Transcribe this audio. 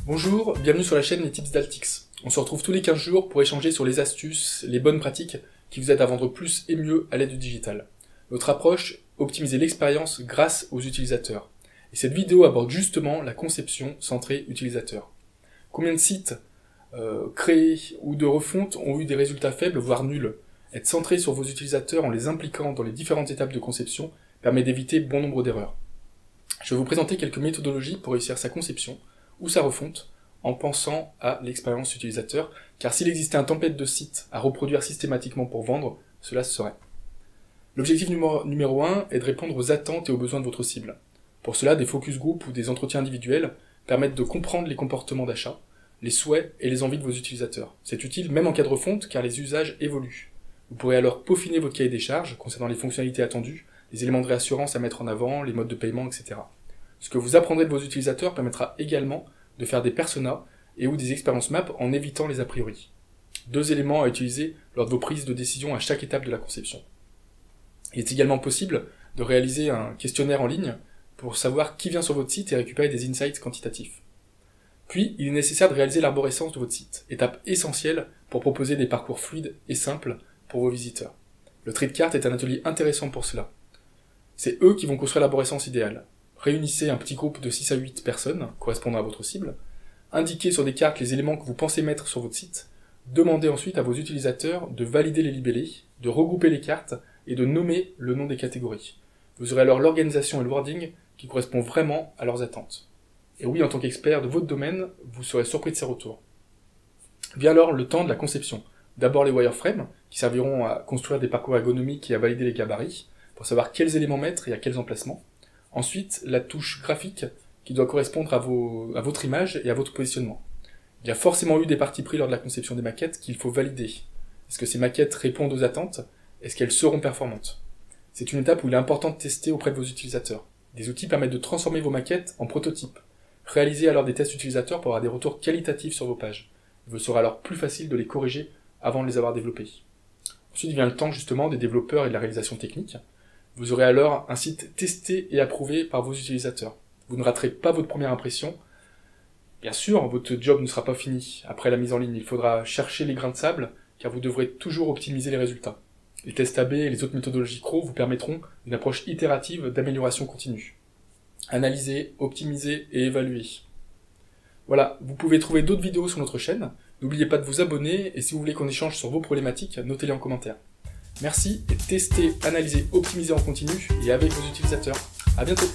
Bonjour, bienvenue sur la chaîne Les Tips d'Altix. On se retrouve tous les 15 jours pour échanger sur les astuces, les bonnes pratiques qui vous aident à vendre plus et mieux à l'aide du digital. Notre approche, optimiser l'expérience grâce aux utilisateurs. Et cette vidéo aborde justement la conception centrée utilisateur. Combien de sites créés ou de refontes ont eu des résultats faibles, voire nuls? Être centré sur vos utilisateurs en les impliquant dans les différentes étapes de conception permet d'éviter bon nombre d'erreurs. Je vais vous présenter quelques méthodologies pour réussir sa conception ou sa refonte en pensant à l'expérience utilisateur, car s'il existait un template de site à reproduire systématiquement pour vendre, cela se serait. L'objectif numéro 1 est de répondre aux attentes et aux besoins de votre cible. Pour cela, des focus group ou des entretiens individuels permettent de comprendre les comportements d'achat, les souhaits et les envies de vos utilisateurs. C'est utile même en cas de refonte car les usages évoluent. Vous pourrez alors peaufiner votre cahier des charges concernant les fonctionnalités attendues, les éléments de réassurance à mettre en avant, les modes de paiement, etc. Ce que vous apprendrez de vos utilisateurs permettra également de faire des personas et ou des expériences maps en évitant les a priori. 2 éléments à utiliser lors de vos prises de décision à chaque étape de la conception. Il est également possible de réaliser un questionnaire en ligne pour savoir qui vient sur votre site et récupérer des insights quantitatifs. Puis, il est nécessaire de réaliser l'arborescence de votre site, étape essentielle pour proposer des parcours fluides et simples pour vos visiteurs. Le trait de carte est un atelier intéressant pour cela. C'est eux qui vont construire l'arborescence idéale. Réunissez un petit groupe de 6 à 8 personnes correspondant à votre cible, indiquez sur des cartes les éléments que vous pensez mettre sur votre site, demandez ensuite à vos utilisateurs de valider les libellés, de regrouper les cartes et de nommer le nom des catégories. Vous aurez alors l'organisation et le wording qui correspond vraiment à leurs attentes. Et oui, en tant qu'expert de votre domaine, vous serez surpris de ces retours. Vient alors le temps de la conception. D'abord les wireframes, qui serviront à construire des parcours ergonomiques et à valider les gabarits, pour savoir quels éléments mettre et à quels emplacements. Ensuite, la touche graphique, qui doit correspondre à votre image et à votre positionnement. Il y a forcément eu des partis pris lors de la conception des maquettes qu'il faut valider. Est-ce que ces maquettes répondent aux attentes? Est-ce qu'elles seront performantes? C'est une étape où il est important de tester auprès de vos utilisateurs. Des outils permettent de transformer vos maquettes en prototypes. Réalisez alors des tests utilisateurs pour avoir des retours qualitatifs sur vos pages. Il vous sera alors plus facile de les corriger avant de les avoir développés. Ensuite vient le temps justement des développeurs et de la réalisation technique. Vous aurez alors un site testé et approuvé par vos utilisateurs. Vous ne raterez pas votre première impression. Bien sûr, votre job ne sera pas fini. Après la mise en ligne, il faudra chercher les grains de sable, car vous devrez toujours optimiser les résultats. Les tests AB et les autres méthodologies CRO vous permettront une approche itérative d'amélioration continue. Analyser, optimiser et évaluer. Voilà, vous pouvez trouver d'autres vidéos sur notre chaîne. N'oubliez pas de vous abonner, et si vous voulez qu'on échange sur vos problématiques, notez-les en commentaire. Merci et testez, analysez, optimisez en continu et avec vos utilisateurs. À bientôt!